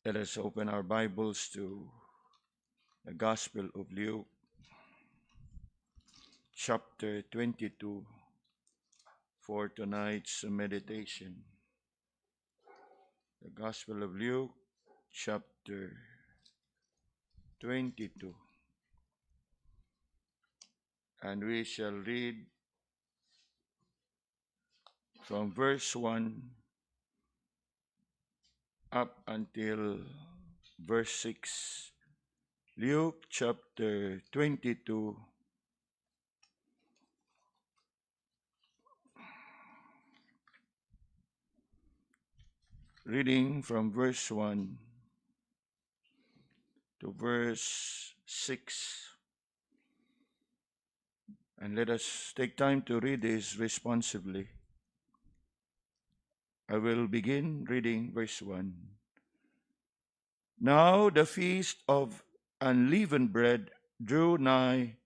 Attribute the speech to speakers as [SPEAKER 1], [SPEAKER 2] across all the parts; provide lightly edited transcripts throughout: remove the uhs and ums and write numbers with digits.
[SPEAKER 1] Let us open our Bibles to the Gospel of Luke, chapter 22, for tonight's meditation. The Gospel of Luke, chapter 22. And we shall read from verse 1 up until verse 6. Luke chapter 22, reading from verse 1 to verse 6. And let us take time to read this responsively. I will begin reading verse 1. Now the feast of unleavened bread drew nigh,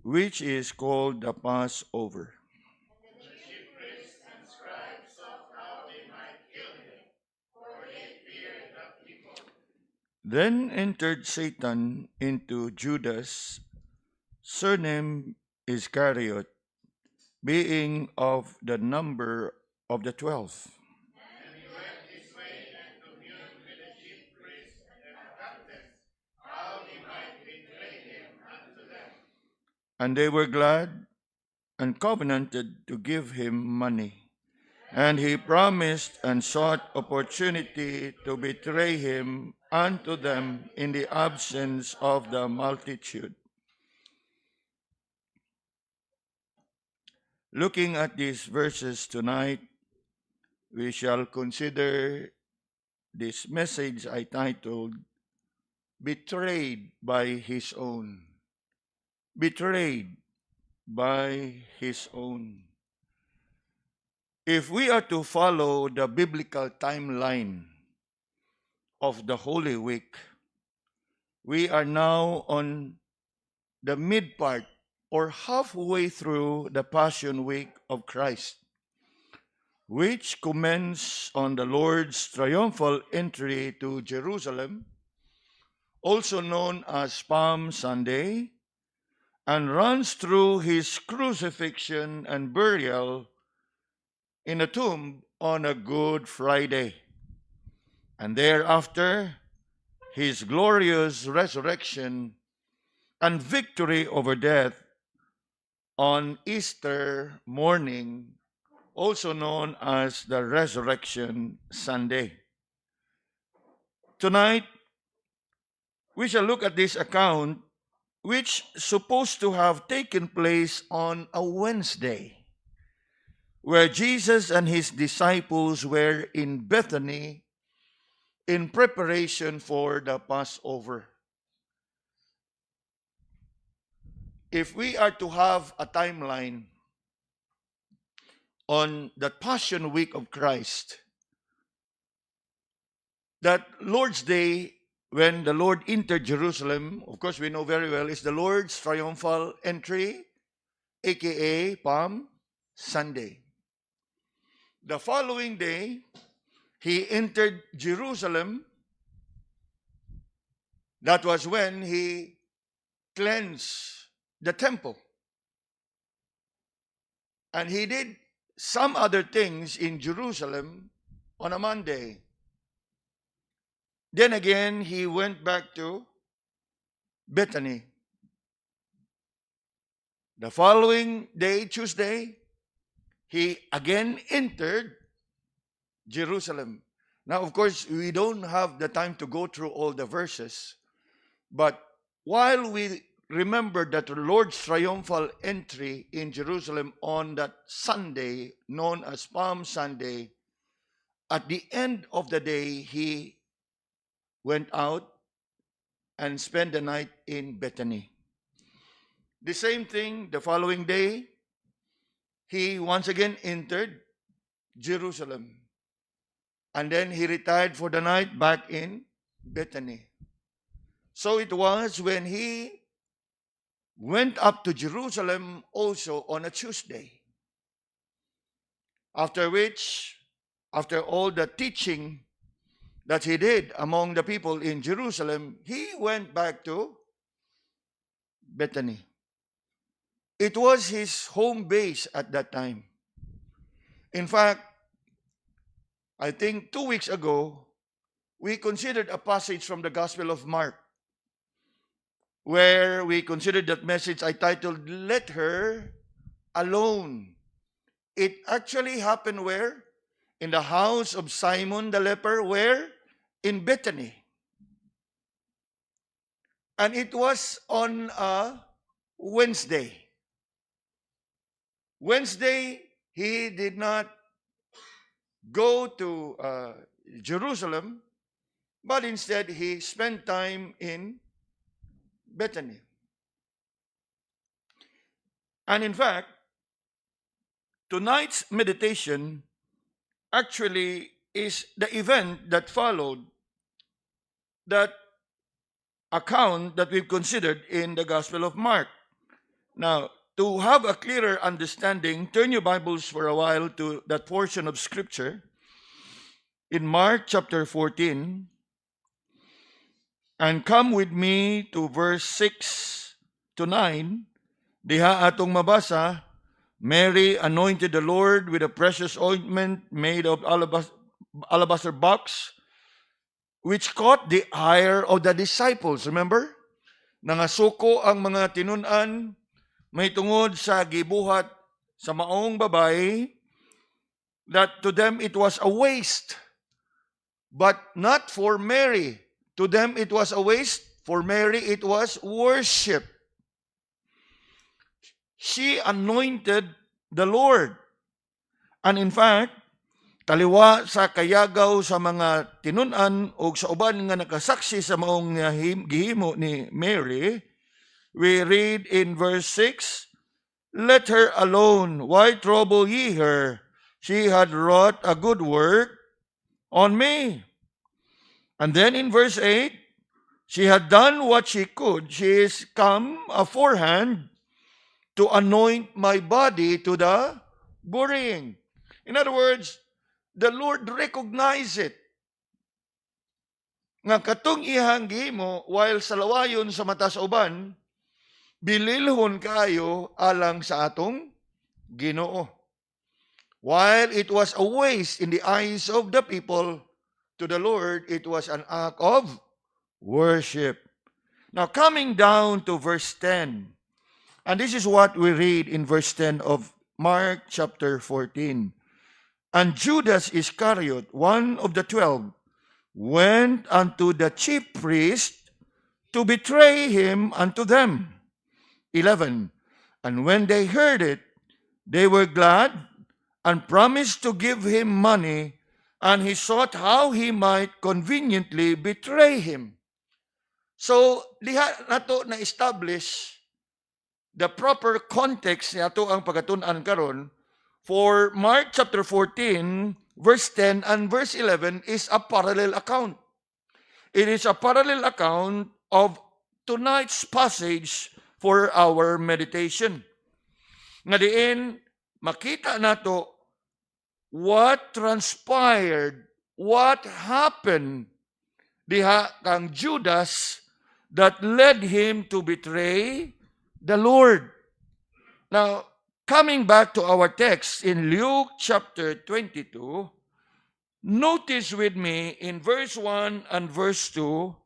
[SPEAKER 1] which is called the Passover.
[SPEAKER 2] And the chief priests and scribes sought how they might kill him, for they feared the people.
[SPEAKER 1] Then entered Satan into Judas, surnamed Iscariot, being of the number of the 12.
[SPEAKER 2] And he went his way and communed with the chief priests and the captains, how he might betray him unto them.
[SPEAKER 1] And they were glad and covenanted to give him money. And he promised and sought opportunity to betray him unto them in the absence of the multitude. Looking at these verses tonight, we shall consider this message I titled, Betrayed by His Own. Betrayed by His Own. If we are to follow the biblical timeline of the Holy Week, we are now on the mid part or halfway through the Passion Week of Christ, which commenced on the Lord's triumphal entry to Jerusalem, also known as Palm Sunday, and runs through his crucifixion and burial in a tomb on a Good Friday, and thereafter his glorious resurrection and victory over death on Easter morning, also known as the Resurrection Sunday. Tonight, we shall look at this account, which is supposed to have taken place on a Wednesday, where Jesus and his disciples were in Bethany in preparation for the Passover. If we are to have a timeline on the Passion Week of Christ, that Lord's Day, when the Lord entered Jerusalem, of course we know very well, is the Lord's triumphal entry, aka Palm Sunday. The following day, he entered Jerusalem. That was when he cleansed the temple. And he did some other things in Jerusalem on a Monday. Then again, he went back to Bethany. The following day, Tuesday, he again entered Jerusalem. Now, of course, we don't have the time to go through all the verses, but while we remember that the Lord's triumphal entry in Jerusalem on that Sunday, known as Palm Sunday, at the end of the day, he went out and spent the night in Bethany. The same thing, the following day, he once again entered Jerusalem. And then he retired for the night back in Bethany. So it was when he went up to Jerusalem also on a Tuesday. After which, after all the teaching that he did among the people in Jerusalem, he went back to Bethany. It was his home base at that time. In fact, I think 2 weeks ago, we considered a passage from the Gospel of Mark, where we considered that message I titled, Let Her Alone. It actually happened where? In the house of Simon the leper, where? In Bethany. And it was on a Wednesday. Wednesday, he did not go to Jerusalem, but instead he spent time in Bethany. And in fact, tonight's meditation actually is the event that followed that account that we've considered in the Gospel of Mark. Now, to have a clearer understanding, turn your Bibles for a while to that portion of Scripture in Mark chapter 14, and come with me to verse 6 to 9. Diha atong mabasa, Mary anointed the Lord with a precious ointment made of alabaster box, which caught the ire of the disciples. Remember? Nangasuko ang mga tinunan, may tungod sa gibuhat sa maong babae, that to them it was a waste, but not for Mary. To them it was a waste, for Mary it was worship. She anointed the Lord. And in fact, taliwa sa kayagaw sa mga tinunan o sa uban nga nakasaksi sa maong gihimo ni Mary, we read in verse 6, Let her alone, why trouble ye her? She had wrought a good work on me. And then in verse 8, she had done what she could. She is come aforehand to anoint my body to the burying. In other words, the Lord recognized it. Nga katong ihang gihimo, while sa lawayon sa mata sa uban, bililhon kayo alang sa atong Ginoo. While it was a waste in the eyes of the people, to the Lord, it was an act of worship. Now, coming down to verse 10, and this is what we read in verse 10 of Mark chapter 14. And Judas Iscariot, one of the 12, went unto the chief priest to betray him unto them. 11. And when they heard it, they were glad and promised to give him money, and he sought how he might conveniently betray him. So, liha nato na establish the proper context na ito ang pagatunan karon for Mark chapter 14, verse 10 and verse 11 is a parallel account. It is a parallel account of tonight's passage for our meditation. Nga diin, makita nato what transpired, what happened diha kang Judas that led him to betray the Lord. Now, coming back to our text in Luke chapter 22, notice with me in verse 1 and verse 2,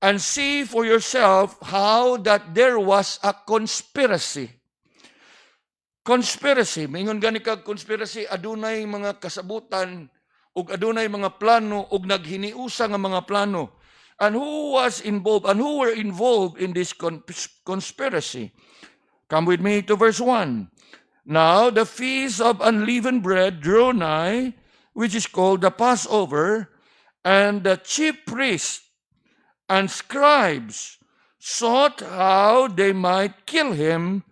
[SPEAKER 1] and see for yourself how that there was a conspiracy. Conspiracy, mingon gani kag conspiracy, adunay mga kasabutan, ug adunay mga plano, ug naghiniusa nga mga plano. And who was involved, and who were involved in this conspiracy? Come with me to verse 1. Now the feast of unleavened bread drew nigh, which is called the Passover, and the chief priests and scribes sought how they might kill him,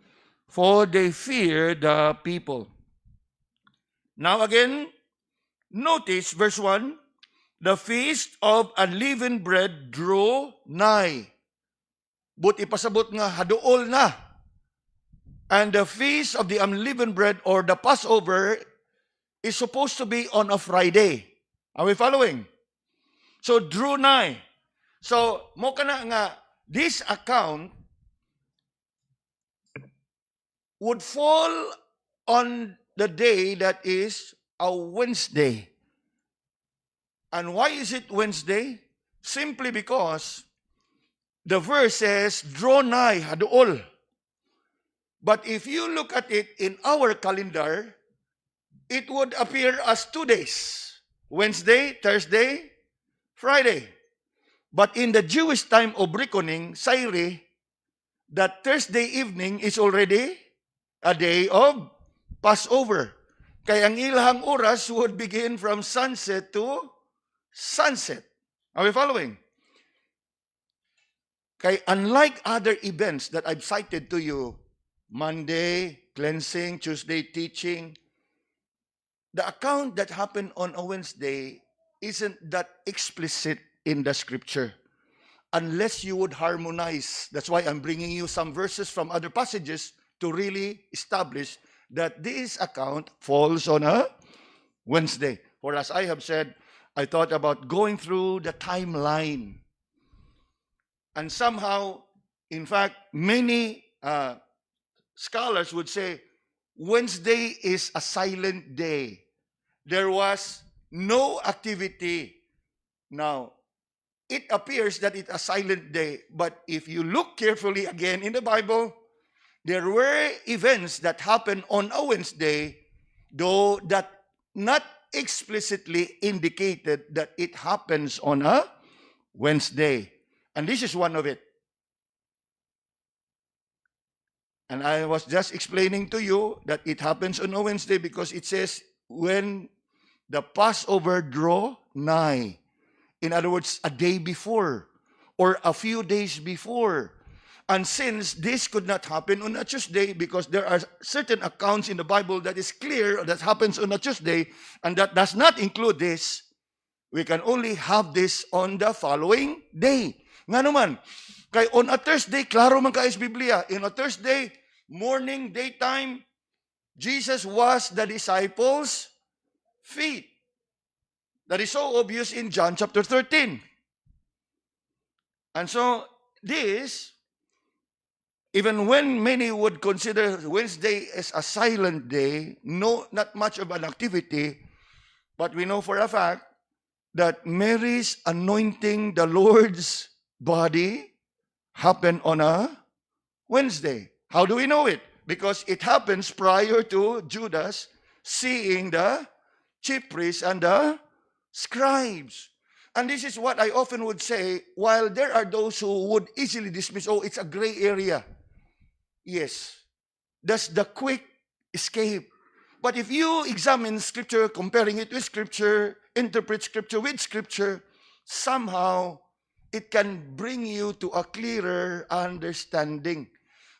[SPEAKER 1] for they feared the people. Now again, notice verse 1, the feast of unleavened bread drew nigh. But ipasabot nga haduol na. And the feast of the unleavened bread or the Passover is supposed to be on a Friday. Are we following? So drew nigh. So mo kana nga this account would fall on the day that is a Wednesday. And why is it Wednesday? Simply because the verse says, draw nigh, haduol. But if you look at it in our calendar, it would appear as 2 days. Wednesday, Thursday, Friday. But in the Jewish time of reckoning, Sairi, that Thursday evening is already a day of Passover. Kaya ang ilahang oras would begin from sunset to sunset. Are we following? Kaya unlike other events that I've cited to you, Monday, cleansing, Tuesday, teaching, the account that happened on a Wednesday isn't that explicit in the scripture. Unless you would harmonize. That's why I'm bringing you some verses from other passages to really establish that this account falls on a Wednesday. For as I have said, I thought about going through the timeline. And somehow, in fact, many scholars would say Wednesday is a silent day. There was no activity. Now, it appears that it's a silent day, but if you look carefully again in the Bible, there were events that happened on a Wednesday, though that not explicitly indicated that it happens on a Wednesday. And this is one of it. And I was just explaining to you that it happens on a Wednesday because it says, when the Passover draw nigh. In other words, a day before or a few days before. And since this could not happen on a Tuesday because there are certain accounts in the Bible that is clear that happens on a Tuesday and that does not include this, we can only have this on the following day. Nga naman, kay on a Thursday, klaro man ka is Biblia. In a Thursday, morning, daytime, Jesus was the disciples' feet. That is so obvious in John chapter 13. And so this, even when many would consider Wednesday as a silent day, no, not much of an activity, but we know for a fact that Mary's anointing the Lord's body happened on a Wednesday. How do we know it? Because it happens prior to Judas seeing the chief priests and the scribes. And this is what I often would say, while there are those who would easily dismiss, oh, it's a gray area. Yes, that's the quick escape. But if you examine Scripture, comparing it with Scripture, interpret Scripture with Scripture, somehow it can bring you to a clearer understanding.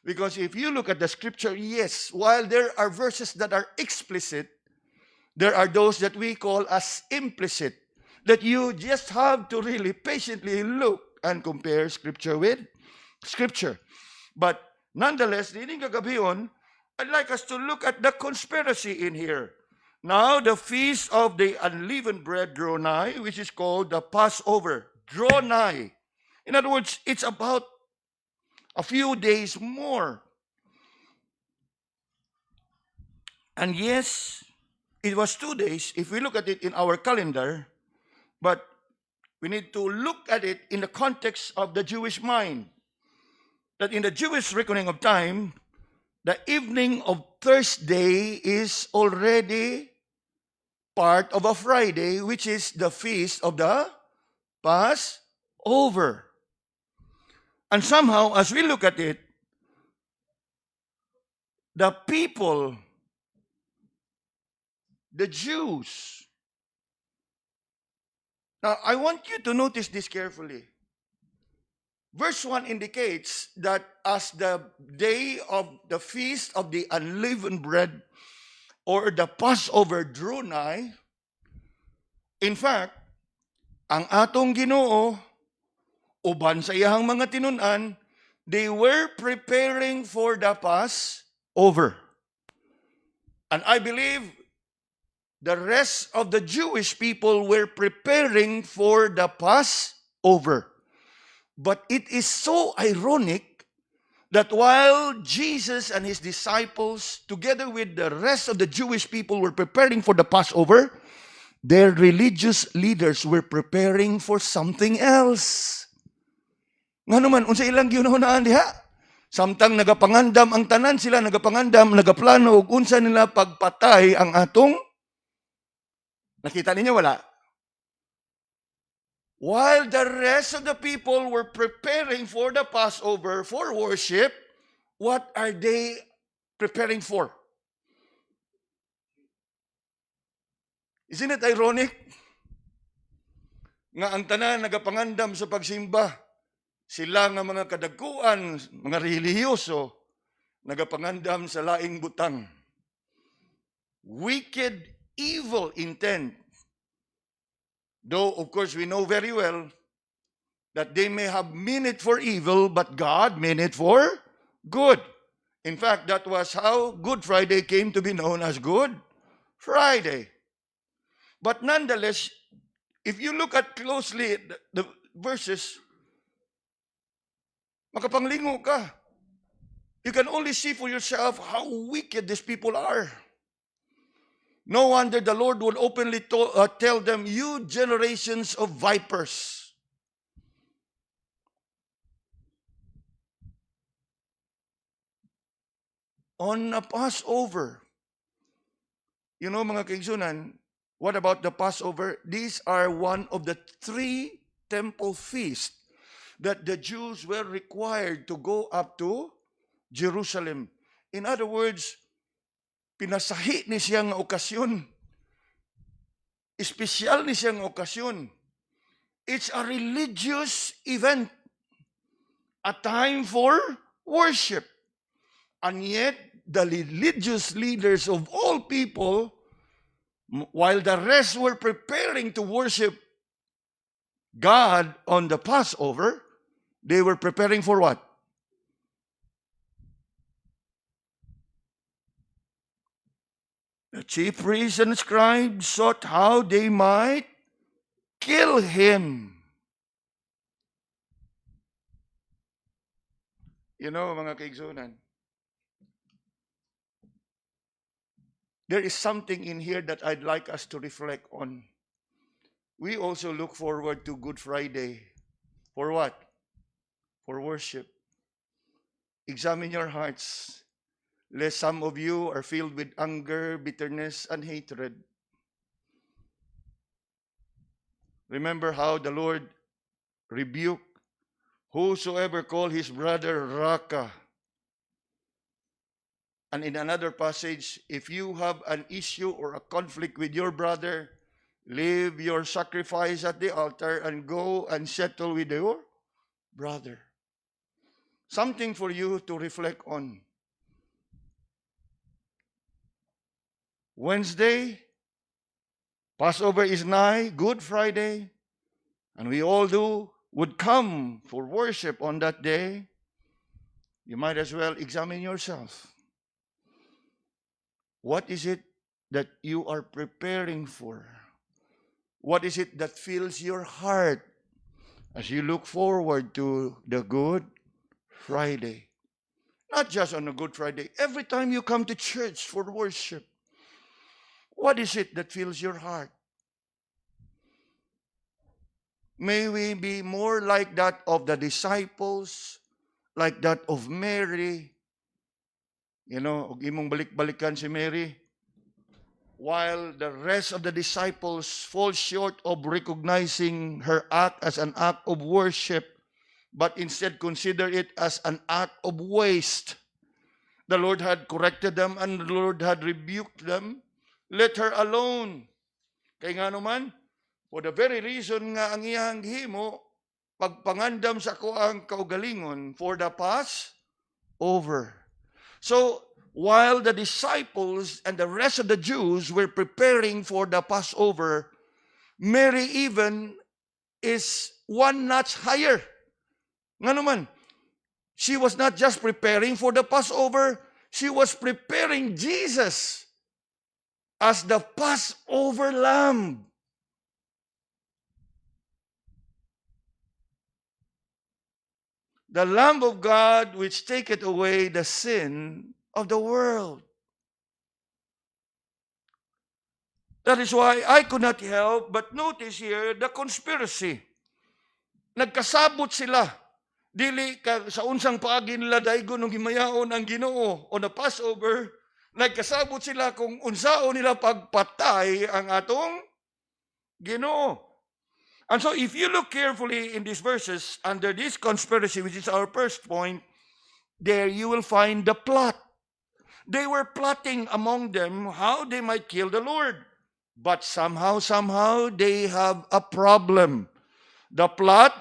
[SPEAKER 1] Because if you look at the Scripture, yes, while there are verses that are explicit, there are those that we call as implicit, that you just have to really patiently look and compare Scripture with Scripture. But nonetheless, dining kagabion, I'd like us to look at the conspiracy in here. Now, the feast of the unleavened bread draw nigh, which is called the Passover. Draw nigh. In other words, it's about a few days more. And yes, it was 2 days if we look at it in our calendar, but we need to look at it in the context of the Jewish mind. That in the Jewish reckoning of time, the evening of Thursday is already part of a Friday, which is the feast of the Passover. And somehow, as we look at it, the people, the Jews. Now, I want you to notice this carefully. Verse 1 indicates that as the day of the feast of the unleavened bread or the Passover drew nigh, in fact, ang atong Ginoo, uban sa iyahang mga tinunan, they were preparing for the Passover. And I believe the rest of the Jewish people were preparing for the Passover. But it is so ironic that while Jesus and his disciples, together with the rest of the Jewish people, were preparing for the Passover, their religious leaders were preparing for something else. Nga naman, unsa ilang ginunaan diha? Samtang nagapangandam ang tanan, sila nagapangandam, nagaplano, ug unsa nila pagpatay ang atong, nakita ninyo wala? While the rest of the people were preparing for the Passover, for worship, what are they preparing for? Isn't it ironic? Nga ang tanan nagapangandam sa pagsimba, sila nga mga kadagkuan, mga relihiyoso, nagapangandam sa laing butang. Wicked, evil intent. Though, of course, we know very well that they may have meant it for evil, but God meant it for good. In fact, that was how Good Friday came to be known as Good Friday. But nonetheless, if you look at closely the verses, makapanglingo ka. You can only see for yourself how wicked these people are. No wonder the Lord would openly tell them, you generations of vipers. On a Passover, you know mga kaigsunan, what about the Passover? These are one of the 3 temple feasts that the Jews were required to go up to Jerusalem. In other words, pinasahi ni siyang okasyon. Espesyal ni siyang okasyon. It's a religious event. A time for worship. And yet, the religious leaders of all people, while the rest were preparing to worship God on the Passover, they were preparing for what? The chief priests and scribes sought how they might kill him. You know, mga kaigsunan, there is something in here that I'd like us to reflect on. We also look forward to Good Friday. For what? For worship. Examine your hearts, lest some of you are filled with anger, bitterness, and hatred. Remember how the Lord rebuked whosoever called his brother Raka. And in another passage, if you have an issue or a conflict with your brother, leave your sacrifice at the altar and go and settle with your brother. Something for you to reflect on. Wednesday, Passover is nigh, Good Friday, and we all would come for worship on that day. You might as well examine yourself. What is it that you are preparing for? What is it that fills your heart as you look forward to the Good Friday? Not just on a Good Friday, every time you come to church for worship. What is it that fills your heart? May we be more like that of the disciples, like that of Mary. You know, og imong balik-balikan si Mary, while the rest of the disciples fall short of recognizing her act as an act of worship, but instead consider it as an act of waste. The Lord had corrected them and the Lord had rebuked them. Let her alone. Kay nga naman, for the very reason nga ang iyang himo, pagpangandam sa kuang kaugalingon for the Passover. So, while the disciples and the rest of the Jews were preparing for the Passover, Mary even is one notch higher. Nga naman, she was not just preparing for the Passover, she was preparing Jesus as the Passover lamb. The Lamb of God which taketh away the sin of the world. That is why I could not help but notice here the conspiracy. Nagkasabot sila. Dili ka sa unsang paagi nila daygon ng himayaon ang Ginoo o na Passover, nagkasabot sila kung unsaon nila pagpatay ang atong Ginoo. And so if you look carefully in these verses, under this conspiracy, which is our first point, there you will find the plot. They were plotting among them how they might kill the Lord. But somehow, they have a problem. The plot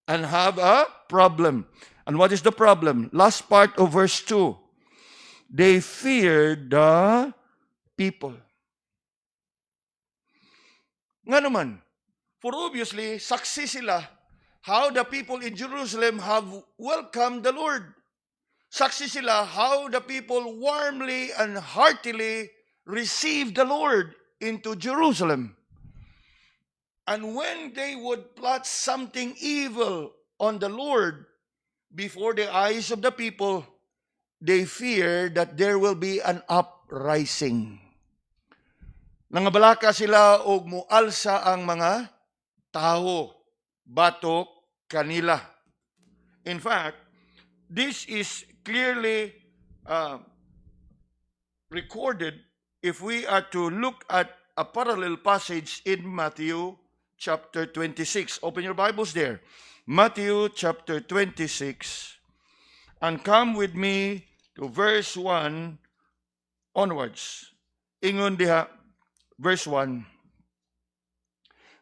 [SPEAKER 1] and have a problem. And what is the problem? Last part of verse 2. They feared the people. Nga naman, for obviously, saksi sila how the people in Jerusalem have welcomed the Lord. Saksi sila how the people warmly and heartily received the Lord into Jerusalem. And when they would plot something evil on the Lord before the eyes of the people, they fear that there will be an uprising. Nangabalaka sila og mualsa ang mga tao, batok kanila. In fact, this is clearly recorded if we are to look at a parallel passage in Matthew chapter 26. Open your Bibles there. Matthew chapter 26. And come with me to verse 1 onwards. Ingon diha, verse 1.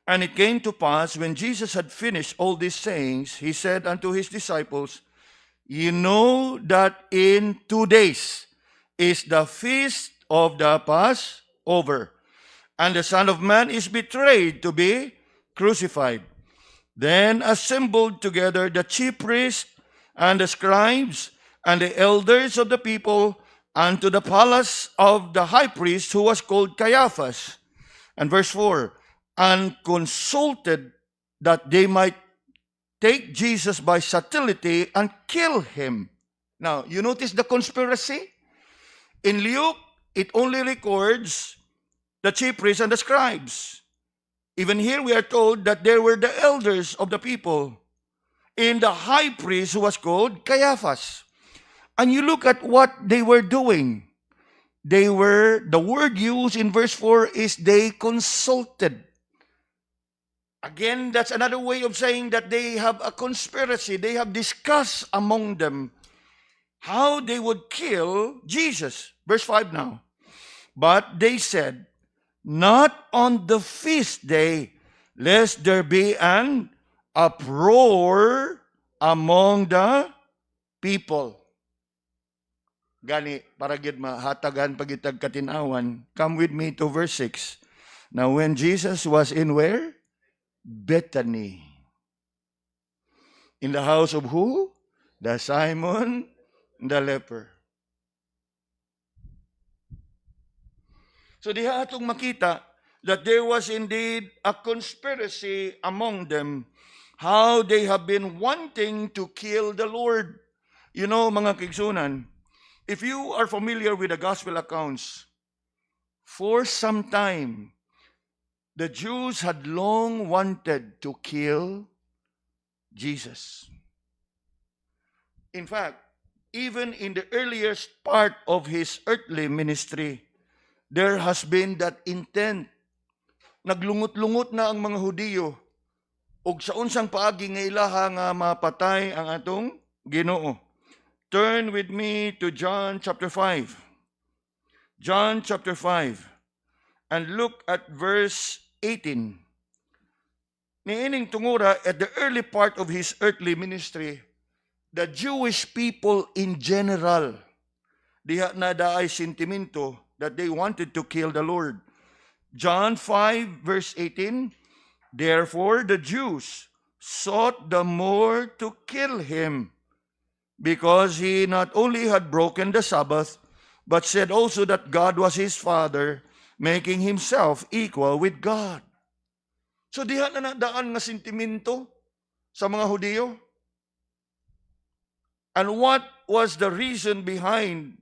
[SPEAKER 1] And it came to pass, when Jesus had finished all these sayings, he said unto his disciples, Ye know that in 2 days is the feast of the Passover, and the Son of Man is betrayed to be crucified. Then assembled together the chief priests and the scribes and the elders of the people unto the palace of the high priest, who was called Caiaphas. And verse 4, and consulted that they might take Jesus by subtlety and kill him. Now, you notice the conspiracy? In Luke, it only records the chief priests and the scribes. Even here we are told that there were the elders of the people in the high priest, who was called Caiaphas. And you look at what they were doing. The word used in verse 4 is they consulted. Again, that's another way of saying that they have a conspiracy. They have discussed among them how they would kill Jesus. Verse 5 now. But they said, not on the feast day, lest there be an uproar among the people. Gani, para gid mahatagan pagitag katinawan. Come with me to verse 6. Now when Jesus was in where? Bethany. In the house of who? The Simon the leper. So diha atong makita that there was indeed a conspiracy among them, how they have been wanting to kill the Lord. You know, mga kigsunan, if you are familiar with the gospel accounts, for some time, the Jews had long wanted to kill Jesus. In fact, even in the earliest part of his earthly ministry, there has been that intent. Naglungot-lungot na ang mga Hudiyo ug sa unsang paagi nga ilaha nga mapatay ang atong Ginoo. Turn with me to John chapter 5. John chapter 5. And look at verse 18. Niining tungura, at the early part of his earthly ministry, the Jewish people in general, diha na daay sentimento that they wanted to kill the Lord. John 5 verse 18, therefore the Jews sought the more to kill him, because he not only had broken the Sabbath, but said also that God was his Father, making himself equal with God. So diha na nadaan nga sentimento sa mga Hudiyo. And what was the reason behind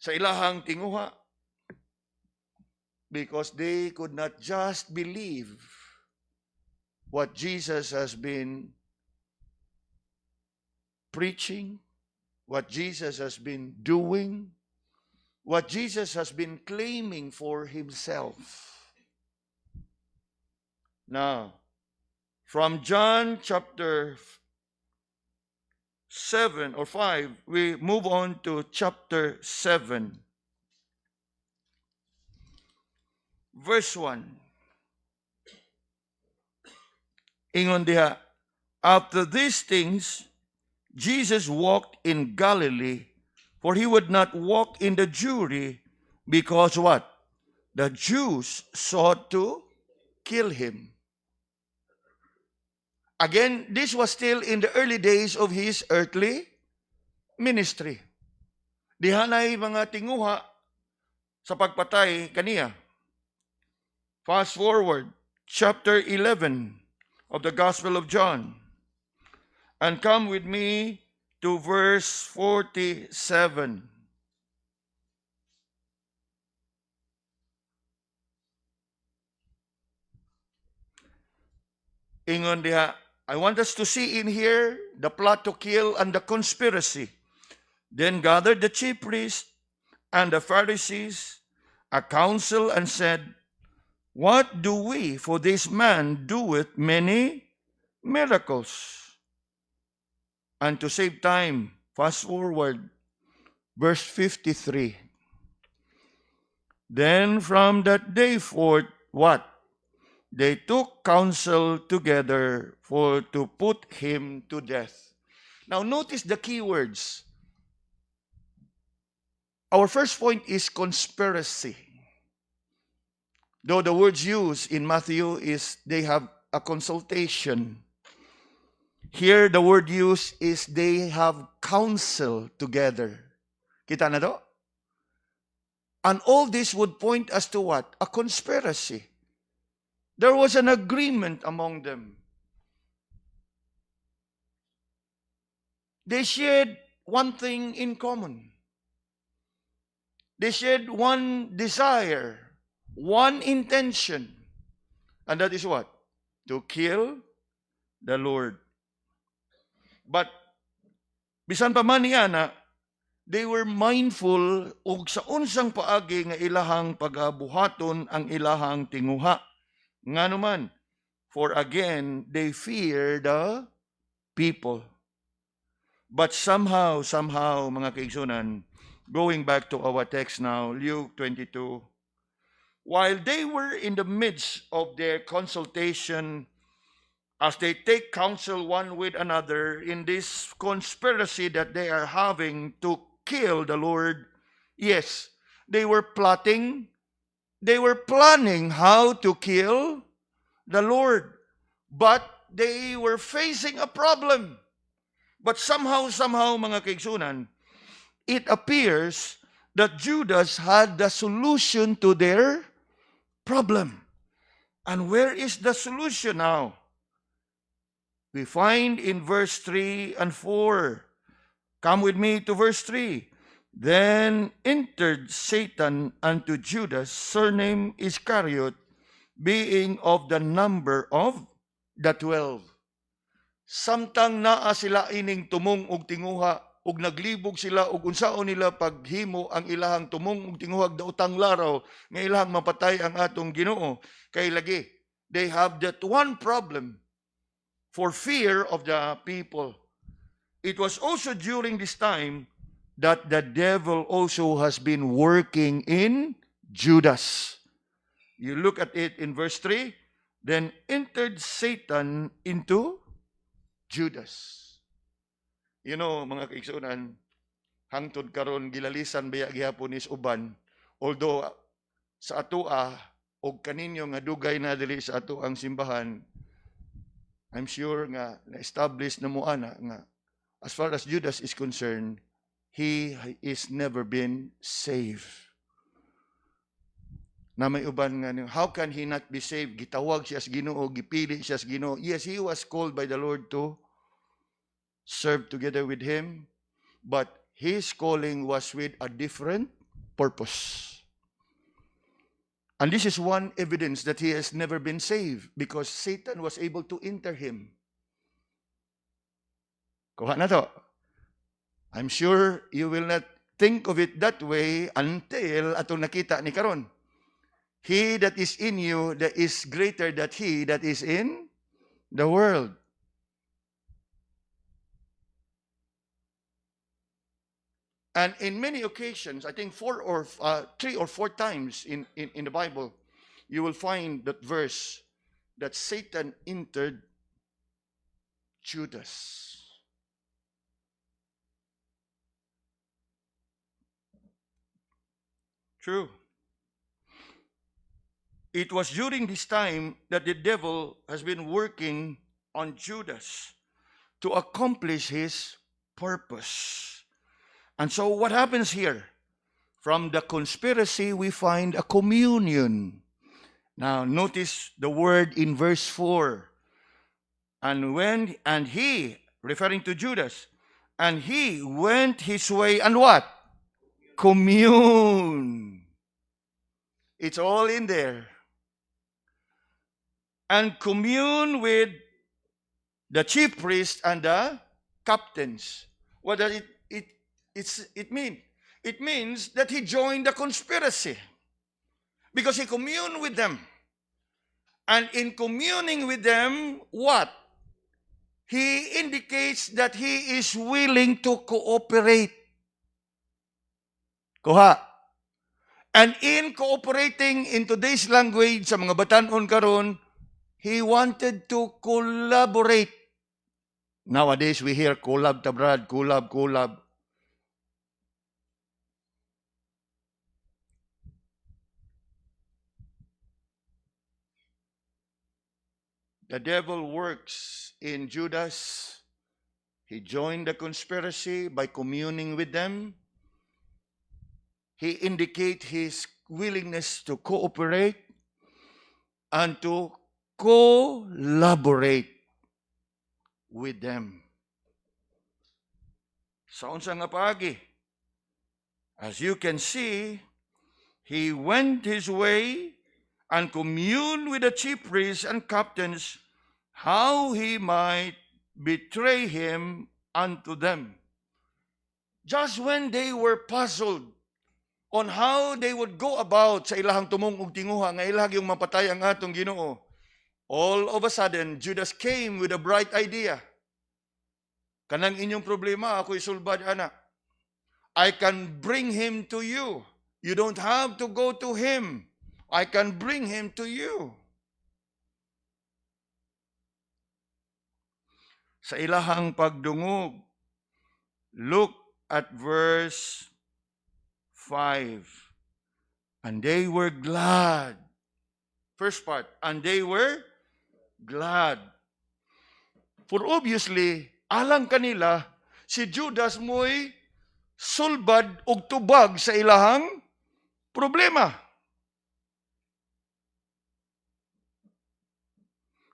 [SPEAKER 1] sa ilahang tinguha? Because they could not just believe what Jesus has been preaching, what Jesus has been doing, what Jesus has been claiming for himself. Now, from John chapter 7 or 5, we move on to chapter 7, verse 1. Ingon diha, after these things, Jesus walked in Galilee, for he would not walk in the Jewry, because what? The Jews sought to kill him. Again, this was still in the early days of his earthly ministry. Diha na'y mga tinguha sa pagpatay kaniya. Fast forward, chapter 11 of the Gospel of John. And come with me to verse 47. Ingon diha, I want us to see in here the plot to kill and the conspiracy. Then gathered the chief priests and the Pharisees a council and said, what do we, for this man doeth many miracles? And to save time, fast forward, verse 53. Then from that day forth, what? They took counsel together for to put him to death. Now notice the key words. Our first point is conspiracy. Though the words used in Matthew is they have a consultation. Here the word used is they have counsel together. Kita na to? And all this would point us to what? A conspiracy. There was an agreement among them. They shared one thing in common. They shared one desire, one intention. And that is what? To kill the Lord. But, bisan pa man niya they were mindful og sa unsang paagi nga ilahang pagabuhaton ang ilahang tinguha. Nga naman, for again, they fear the people. But somehow, mga kaigsunan, going back to our text now, Luke 22, while they were in the midst of their consultation, as they take counsel one with another in this conspiracy that they are having to kill the Lord, yes, they were plotting, they were planning how to kill the Lord. But they were facing a problem. But somehow, mga kaigsunan, it appears that Judas had the solution to their problem. And where is the solution now? We find in verse 3 and 4. Come with me to verse 3. Then entered Satan unto Judas, surname Iscariot, being of the number of the 12. Samtang naa sila ining tumong og tinguha, ug naglibog sila ug unsaon nila paghimo ang ilahang tumong ug tinguhag daotang laraw nga ilahang mapatay ang atong Ginoo. Kay lagi, they have that one problem for fear of the people. It was also during this time that the devil also has been working in Judas. You look at it in verse 3, then entered Satan into Judas. You know, mga kaigsunan, hangtod karon gilalisan baya gihapon is uban, although sa atoa og kaninyo nga dugay na dili sa ato ang simbahan, I'm sure nga na-establish na mo ana nga as far as Judas is concerned, he is never been saved. Na may uban nga, how can he not be saved? Gitawag siya sa Ginoo, gipili siya sa Ginoo. Yes, he was called by the Lord to serve together with him, but his calling was with a different purpose. And this is one evidence that he has never been saved because Satan was able to enter him. Kuha na to. I'm sure you will not think of it that way until atong nakita ni karon. He that is in you that is greater than he that is in the world. And in many occasions, I think 3 or 4 times in the Bible, you will find that verse that Satan entered Judas. True. It was during this time that the devil has been working on Judas to accomplish his purpose. And so what happens here? From the conspiracy, we find a communion. Now, notice the word in verse 4. And he, referring to Judas, and he went his way and what? Commune. It's all in there. And commune with the chief priests and the captains. What does it mean? It means that he joined the conspiracy because he communed with them. And in communing with them, what? He indicates that he is willing to cooperate. Kuha. And in cooperating in today's language, sa mga batanon karon, he wanted to collaborate. Nowadays, we hear collab tabrad, collab. The devil works in Judas. He joined the conspiracy by communing with them. He indicates his willingness to cooperate and to collaborate with them. Sa unsa nga paagi? As you can see, he went his way and communed with the chief priests and captains how he might betray him unto them. Just when they were puzzled on how they would go about sa ilahang tumong ug tinguha nga ilag yung mapatay ang atong Ginoo, all of a sudden, Judas came with a bright idea. Kanang inyong problema, ako isulbad, anak. I can bring him to you. You don't have to go to him. I can bring him to you. Sa ilahang pagdungog, look at verse 5. And they were glad. First part, and they were glad. For obviously, alang kanila, si Judas mo'y sulbad og tubag sa ilahang problema.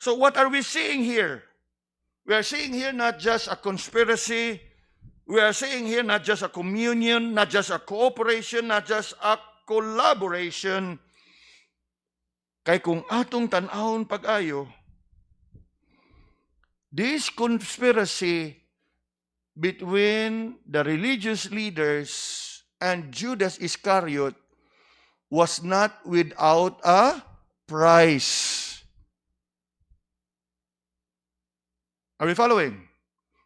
[SPEAKER 1] So what are we seeing here? We are seeing here not just a conspiracy. We are seeing here not just a communion, not just a cooperation, not just a collaboration. Kay kung atong tan-awon pag-ayo, this conspiracy between the religious leaders and Judas Iscariot was not without a price. Are we following?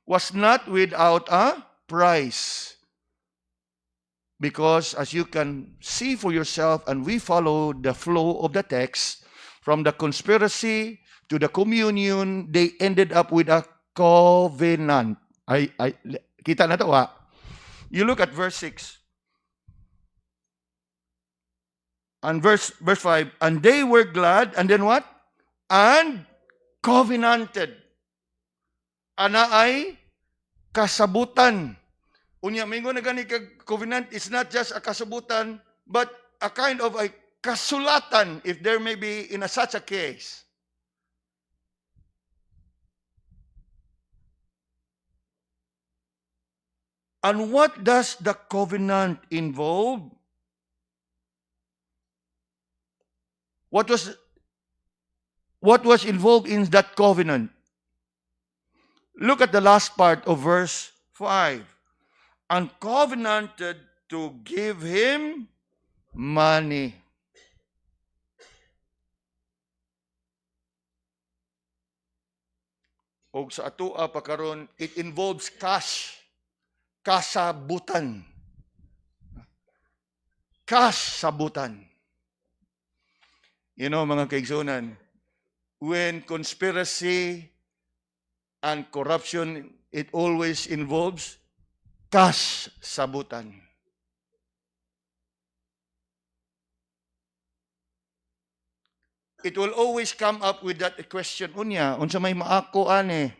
[SPEAKER 1] Was not without a price. Because as you can see for yourself, and we follow the flow of the text, from the conspiracy to the communion, they ended up with a covenant. Kita na to ha? You look at verse 6. And verse 5, and they were glad, and then what? And covenanted. Ana ay kasabutan. Unya, mingo na gani kag covenant is not just a kasabutan, but a kind of a kasulatan, if there may be in such a case. And what does the covenant involve? What was involved in that covenant? Look at the last part of verse 5. And covenanted to give him money. O sa atoa pa karon, it involves cash. Kasabutan. Kasabutan. You know, mga kaigsunan, when conspiracy and corruption, it always involves kasabutan. It will always come up with that question, unya, unsa may maako ani?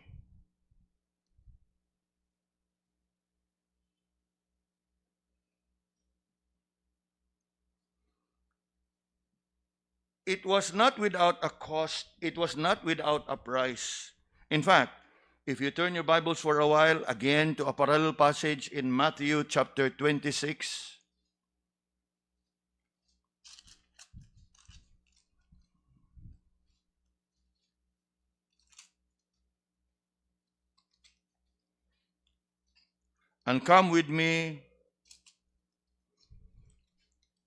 [SPEAKER 1] It was not without a cost. It was not without a price. In fact, if you turn your Bibles for a while again to a parallel passage in Matthew chapter 26. And come with me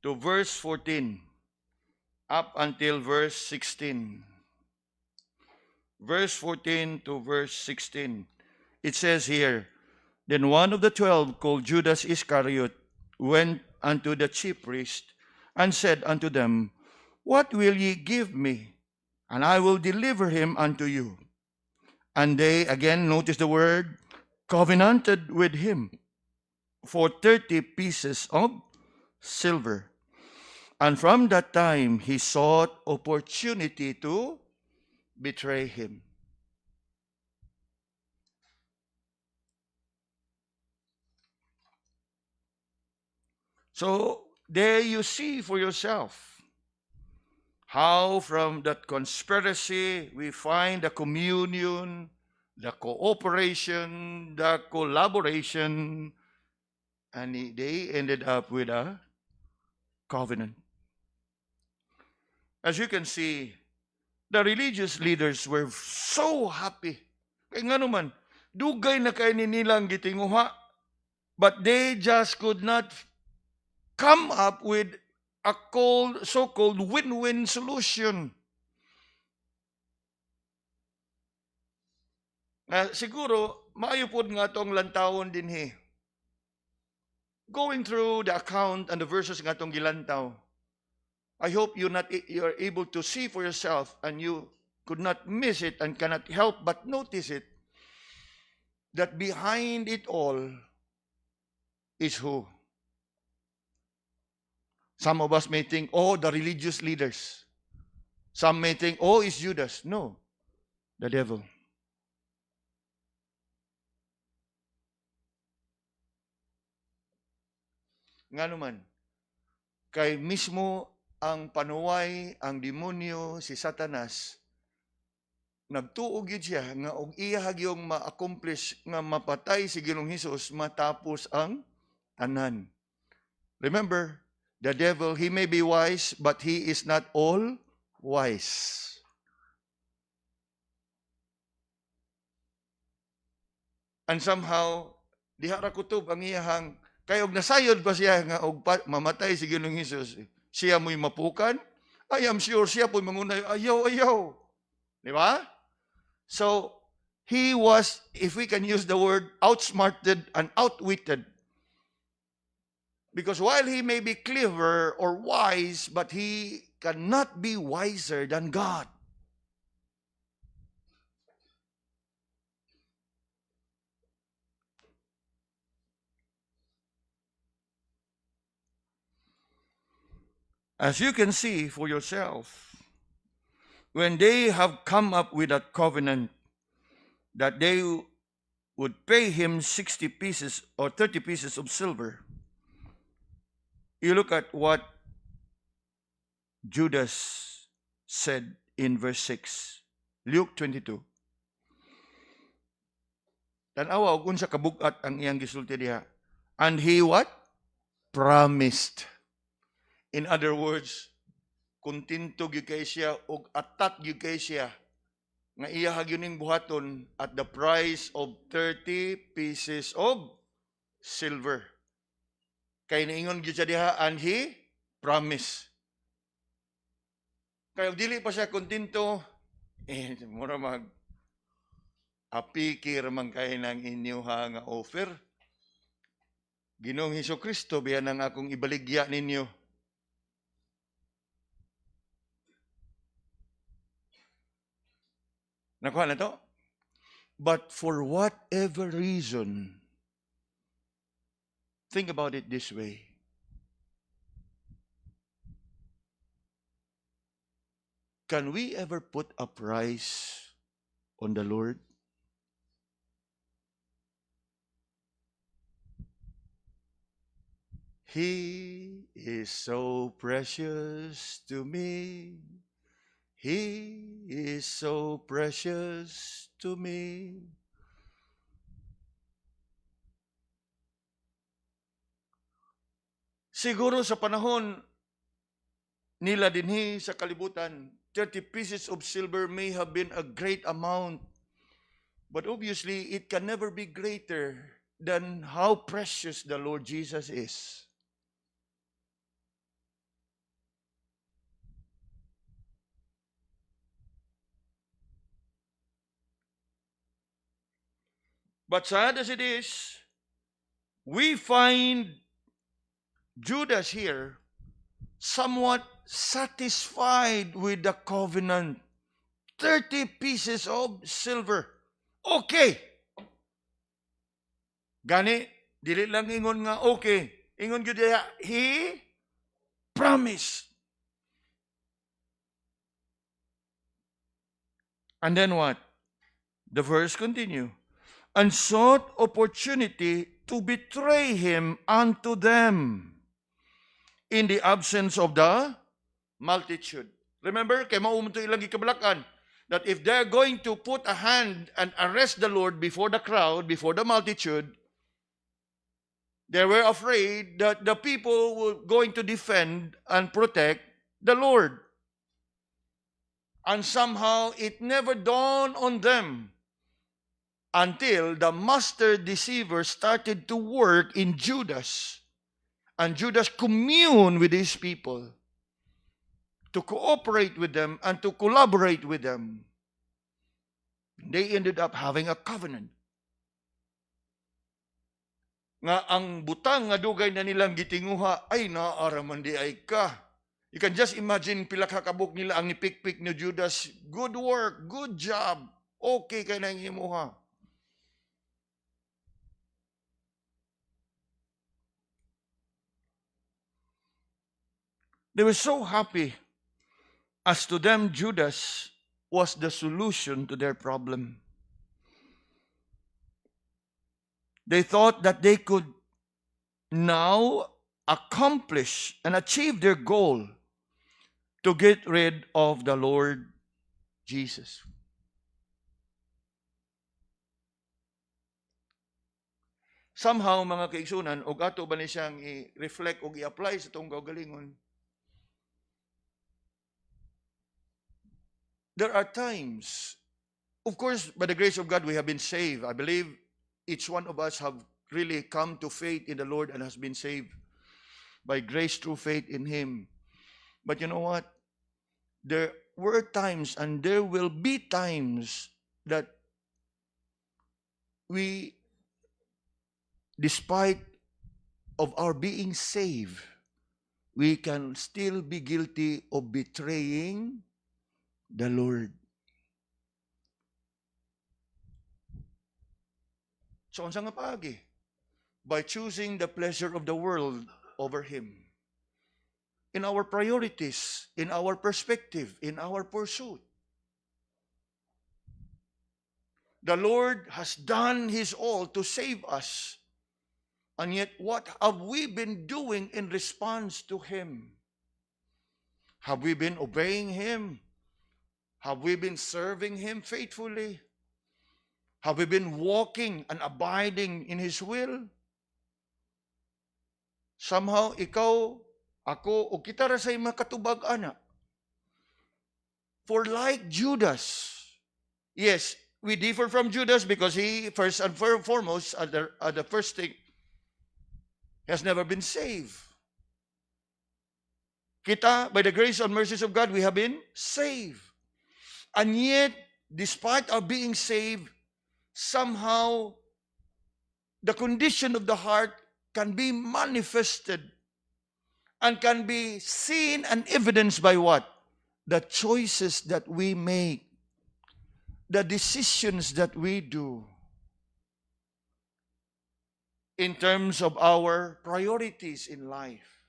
[SPEAKER 1] to verse 14 up until verse 16. Verse 14 to verse 16. It says here, Then one of the 12, called Judas Iscariot, went unto the chief priest and said unto them, What will ye give me? And I will deliver him unto you. And they, again, notice the word, covenanted with him for 30 pieces of silver. And from that time, he sought opportunity to betray him. So, there you see for yourself how from that conspiracy we find the communion, the cooperation, the collaboration, and they ended up with a covenant. As you can see, the religious leaders were so happy. Kaya nga naman, dugay na kayo nilang gitinguha, but they just could not come up with a so-called win-win solution. Siguro, maayo po nga itong lantawon din Going through the account and the verses nga itong gilantaw, I hope you're able to see for yourself and you could not miss it and cannot help but notice it, that behind it all is who? Some of us may think, oh, the religious leaders. Some may think, oh, it's Judas. No, the devil. Nga naman, kay mismo ang panuway, ang demonyo, si Satanas, nagtuog yun siya nga og iya yung ma-accomplish nga mapatay si Ginoong Hesus matapos ang tanan. Remember, the devil, he may be wise, but he is not all wise. And somehow, diha ra kutob ang iyahang kay og nasayod pa siya nga og mamatay si Ginoong Hesus. Siya mo'y mapukan. I am sure siya po'y mangunay, ayaw. Di ba? So, he was, if we can use the word, outsmarted and outwitted. Because while he may be clever or wise, but he cannot be wiser than God. As you can see for yourself, when they have come up with a covenant that they would pay him 60 pieces or 30 pieces of silver, you look at what Judas said in verse 6, Luke 22. Tanawa og unsa kabugat ang iyang gisulti diha. And he what? Promised. In other words, kuntinto gyud kay siya og atat gyud kay siya nga iya hagyuning buhaton at the price of 30 pieces of silver. Kay niingon gyud siya diha, and he promised. Kaya dili pa siya kuntinto, mura mag apiki raman kay ng inyuha nga offer. Ginoong Hesukristo, biya nang akong ibaligya ninyo. Nakuha na to? But for whatever reason, think about it this way. Can we ever put a price on the Lord? He is so precious to me. He is so precious to me. Siguro sa panahon nila dinhi sa kalibutan, 30 pieces of silver may have been a great amount. But obviously, it can never be greater than how precious the Lord Jesus is. But sad as it is, we find Judas here somewhat satisfied with the covenant. 30 pieces of silver. Okay. Gani, dili lang ingon nga okay. Ingon gyud diha, he promised. And then what? The verse continue. And sought opportunity to betray him unto them in the absence of the multitude. Remember, kay maumunto ilang gikabalakan, that if they're going to put a hand and arrest the Lord before the crowd, before the multitude, they were afraid that the people were going to defend and protect the Lord. And somehow it never dawned on them until the master deceiver started to work in Judas. And Judas communed with his people to cooperate with them and to collaborate with them. They ended up having a covenant. Nga ang butang nga dugay na nilang gitinguha, ay naaraman di ay ka. You can just imagine pila ka kabuk nila ang nipikpik ni Judas. Good work, good job. Okay kay nang himuha. They were so happy. As to them, Judas was the solution to their problem. They thought that they could now accomplish and achieve their goal to get rid of the Lord Jesus. Somehow, mga kaigsunan, og ato ba ni siyang i-reflect o i-apply sa itong kaugalingon, there are times, of course, by the grace of God, we have been saved. I believe each one of us have really come to faith in the Lord and has been saved by grace through faith in Him. But you know what? There were times and there will be times that we, despite of our being saved, we can still be guilty of betraying the Lord. So, unsa nga paagi? By choosing the pleasure of the world over Him. In our priorities, in our perspective, in our pursuit. The Lord has done His all to save us. And yet, what have we been doing in response to Him? Have we been obeying Him? Have we been serving Him faithfully? Have we been walking and abiding in His will? Somehow, ikaw, ako, o kita ra say makatubag ana. For like Judas, yes, we differ from Judas because he, first and foremost, at the first thing, has never been saved. Kita, by the grace and mercies of God, we have been saved. And yet, despite our being saved, somehow, the condition of the heart can be manifested and can be seen and evidenced by what? The choices that we make, the decisions that we do in terms of our priorities in life,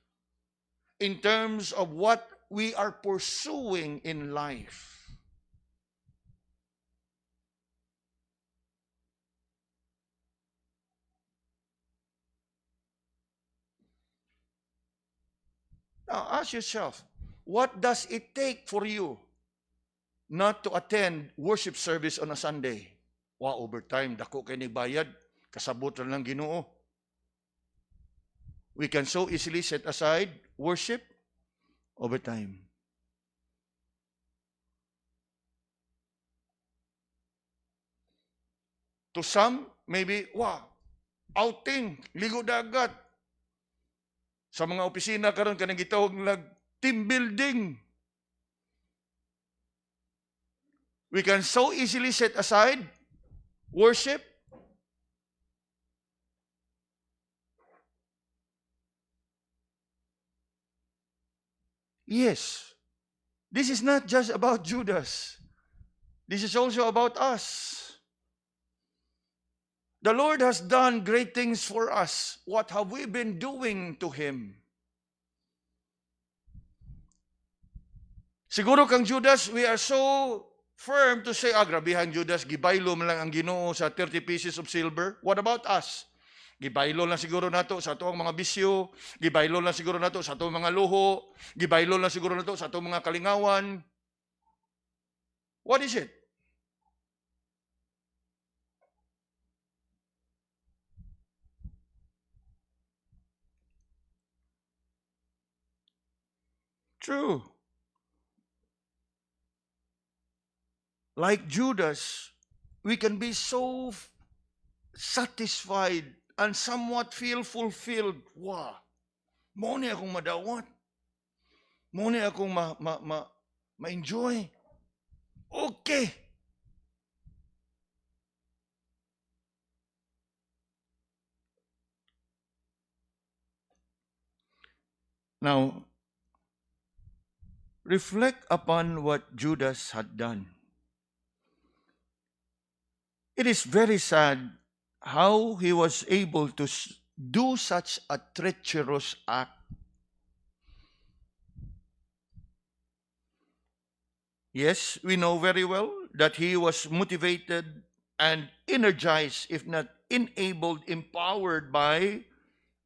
[SPEAKER 1] in terms of what we are pursuing in life. Now, ask yourself, what does it take for you not to attend worship service on a Sunday? Wow, overtime, dako kay bayad, kasabot ra lang Ginoo. We can so easily set aside worship overtime. To some, maybe, wow, outing, ligo dagat. Sa mga opisina karon kanang gitawag nila team building. We can so easily set aside worship. Yes, this is not just about Judas. This is also about us. The Lord has done great things for us. What have we been doing to Him? Siguro kang Judas, we are so firm to say, grabihan Judas, gibaylo man lang ang Ginoo sa 30 pieces of silver. What about us? Gibaylo lang siguro nato sa atong mga bisyo, gibaylo lang siguro nato sa atong mga luho, gibaylo lang siguro nato sa atong mga kalingawan. What is it? True. Like Judas, we can be so satisfied and somewhat feel fulfilled. Wow, mo ni akong madawat. Mo ni akong ma-enjoy. Okay. Now, reflect upon what Judas had done. It is very sad how he was able to do such a treacherous act. Yes, we know very well that he was motivated and energized, if not enabled, empowered by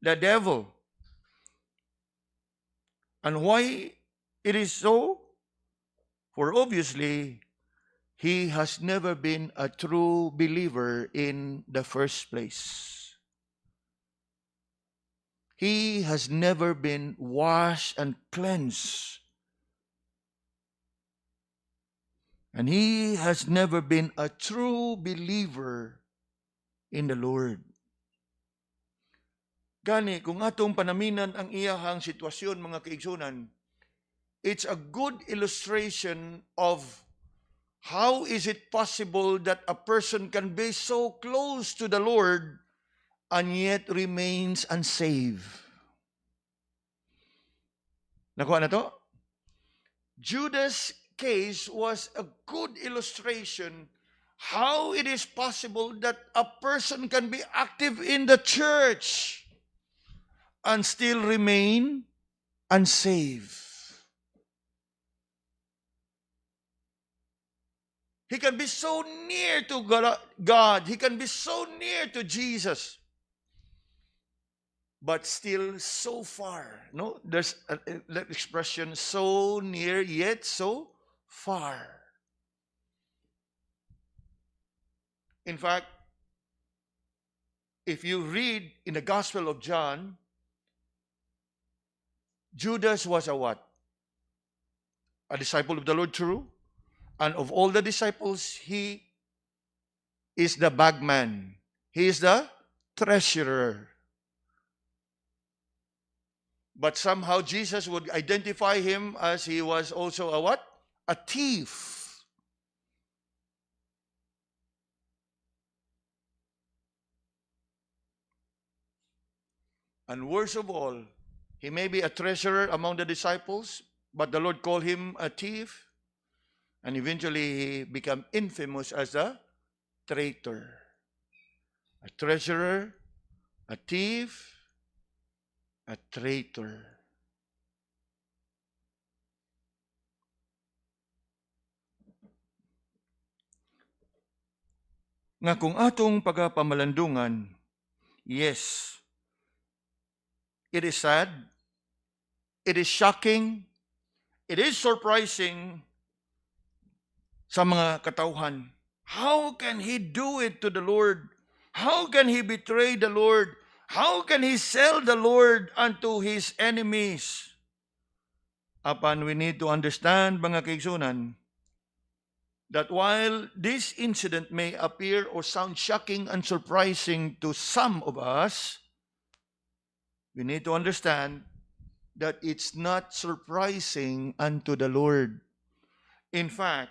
[SPEAKER 1] the devil. And why it is so? For obviously, he has never been a true believer in the first place. He has never been washed and cleansed. And he has never been a true believer in the Lord. Gani, kung atong panaminan ang iyahang sitwasyon, mga kaigsunan, it's a good illustration of how is it possible that a person can be so close to the Lord and yet remains unsaved. Nakuha na to? Judas' case was a good illustration how it is possible that a person can be active in the church and still remain unsaved. He can be so near to God. He can be so near to Jesus. but still so far. No, there's that expression, so near yet so far. In fact, if you read in the Gospel of John, Judas was a what? A disciple of the Lord, true. And of all the disciples, he is the bagman. He is the treasurer. But somehow Jesus would identify him as he was also a what? A thief. And worst of all, he may be a treasurer among the disciples, but the Lord called him a thief. And eventually he became infamous as a traitor. A treasurer, a thief, a traitor. Nga kung atong pagapamalandungan, yes, it is sad, it is shocking, it is surprising sa mga katauhan. How can he do it to the Lord? How can he betray the Lord? How can he sell the Lord unto his enemies? Apan we need to understand, mga kaigsunan, that while this incident may appear or sound shocking and surprising to some of us, we need to understand that it's not surprising unto the Lord. In fact,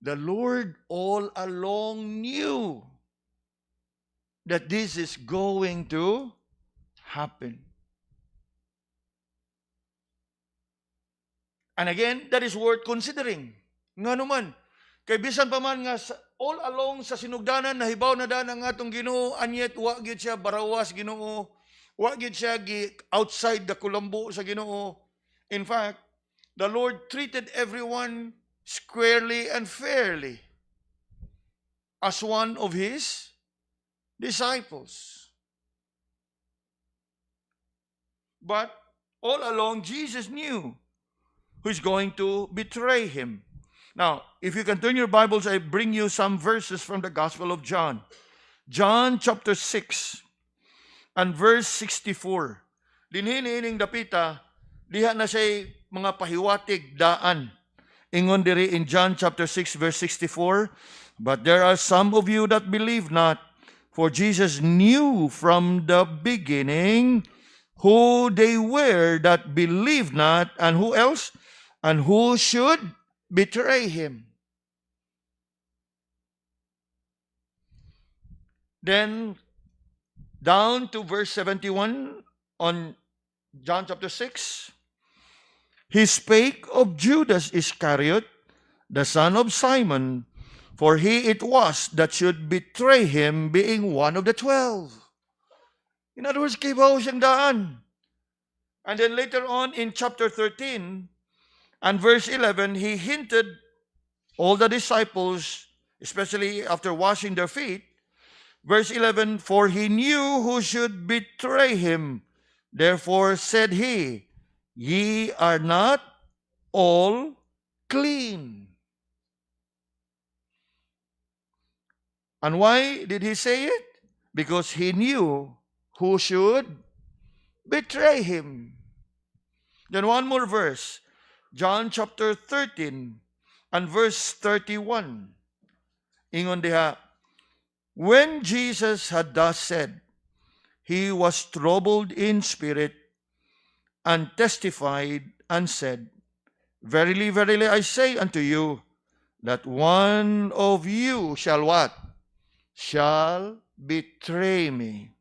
[SPEAKER 1] the Lord all along knew that this is going to happen. And again, that is worth considering. Nga naman, kay bisan pa man nga all along sa sinugdanan nahibaw na dan ang atong Ginoo, anyet wa gyud siya barawas Ginoo, wa gyud siya outside the kulambo sa Ginoo. In fact, the Lord treated everyone squarely and fairly as one of his disciples. But all along, Jesus knew who's going to betray him. Now, if you can turn your Bibles, I bring you some verses from the Gospel of John. John chapter 6 and verse 64. Dinhinining dapita, diha na siya mga pahiwatig daan. Ingon diri in John chapter 6 verse 64, but there are some of you that believe not, for Jesus knew from the beginning who they were that believed not, and who else? And who should betray him. Then, down to verse 71 on John chapter 6, he spake of Judas Iscariot, the son of Simon, for he it was that should betray him, being one of the 12. In other words, kibaw siyang daan. And then later on in chapter 13 and verse 11, he hinted all the disciples, especially after washing their feet, verse 11, for he knew who should betray him. Therefore said he, ye are not all clean. And why did he say it? Because he knew who should betray him. Then one more verse, John chapter 13 and verse 31. Ingon diha, when Jesus had thus said, he was troubled in spirit and testified and said, verily, verily, I say unto you, that one of you shall what? Shall betray me.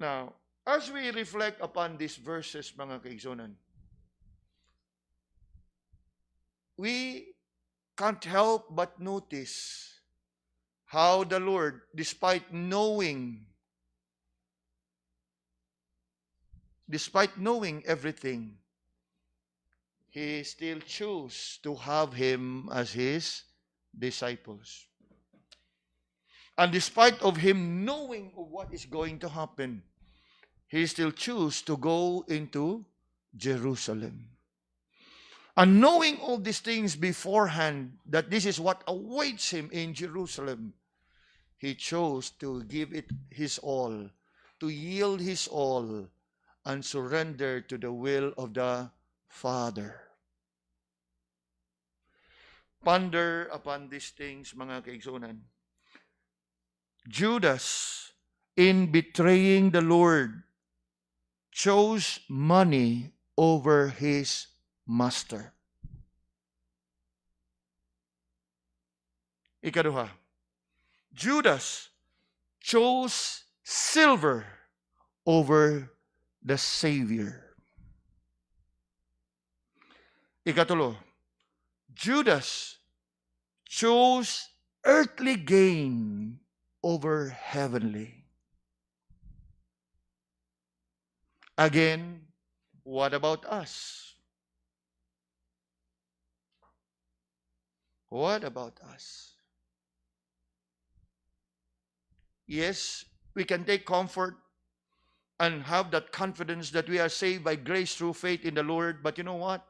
[SPEAKER 1] Now, as we reflect upon these verses, mga kaigsunan, we can't help but notice how the Lord, despite knowing everything, he still chose to have him as his disciples. And despite of him knowing of what is going to happen, he still choose to go into Jerusalem. And knowing all these things beforehand, that this is what awaits him in Jerusalem, he chose to give it his all, to yield his all, and surrender to the will of the Father. Ponder upon these things, mga kaigsunan. Judas, in betraying the Lord, chose money over his master. Ikaduha, Judas chose silver over the Savior. Ikatulo, Judas chose earthly gain over heavenly. Again, what about us? What about us? Yes, we can take comfort and have that confidence that we are saved by grace through faith in the Lord. But you know what?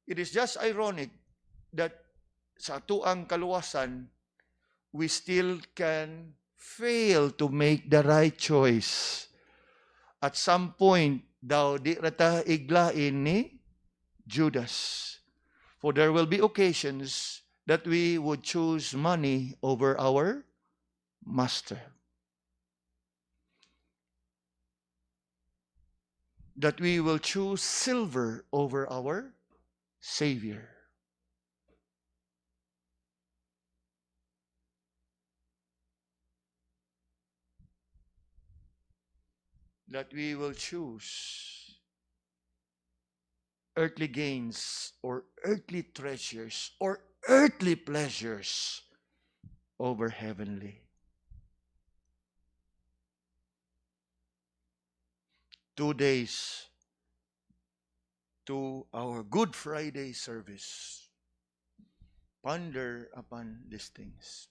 [SPEAKER 1] It is just ironic that sa atuang kaluwasan, we still can fail to make the right choice. At some point, daw di rata iglain ni Judas. For there will be occasions that we would choose money over our master. That we will choose silver over our Savior. That we will choose earthly gains or earthly treasures or earthly pleasures over heavenly. 2 days to our Good Friday service. Ponder upon these things.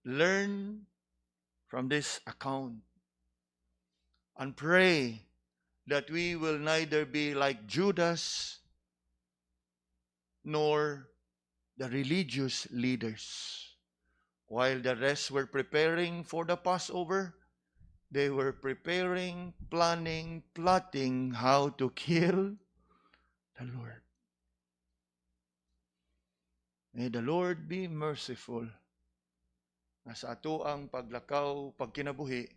[SPEAKER 1] Learn from this account and pray that we will neither be like Judas nor the religious leaders. While the rest were preparing for the Passover, they were preparing, planning, plotting how to kill the Lord. May the Lord be merciful na sa ato ang paglakaw, pagkinabuhi,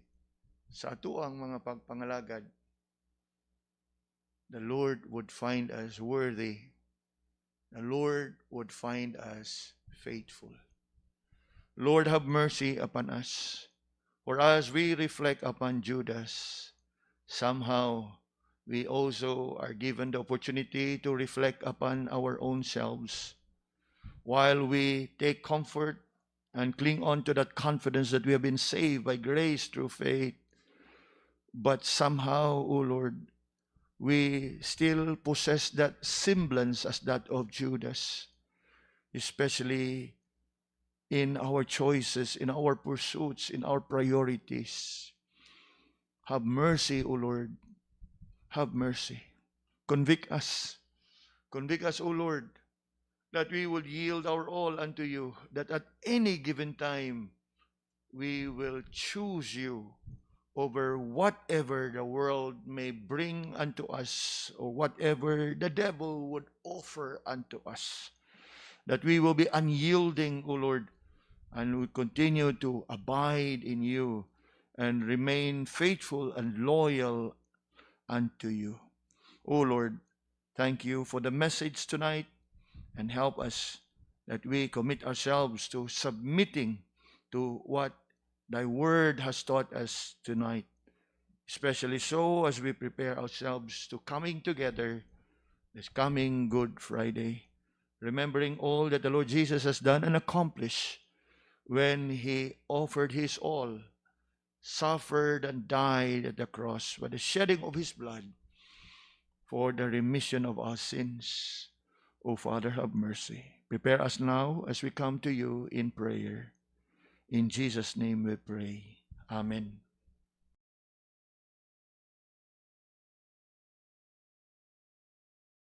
[SPEAKER 1] sa ato ang mga pagpangalagad, the Lord would find us worthy. The Lord would find us faithful. Lord, have mercy upon us. For as we reflect upon Judas, somehow we also are given the opportunity to reflect upon our own selves while we take comfort and cling on to that confidence that we have been saved by grace through faith. But somehow, O Lord, we still possess that semblance as that of Judas, especially in our choices, in our pursuits, in our priorities. Have mercy, O Lord. Have mercy. Convict us. Convict us, O Lord, that we will yield our all unto you, that at any given time we will choose you over whatever the world may bring unto us or whatever the devil would offer unto us. That we will be unyielding, O Lord, and will continue to abide in you and remain faithful and loyal unto you. O Lord, thank you for the message tonight, and help us that we commit ourselves to submitting to what thy word has taught us tonight, especially so as we prepare ourselves to coming together this coming Good Friday, remembering all that the Lord Jesus has done and accomplished when he offered his all, suffered and died at the cross by the shedding of his blood for the remission of our sins. O Father, have mercy. Prepare us now as we come to you in prayer. In Jesus' name we pray. Amen.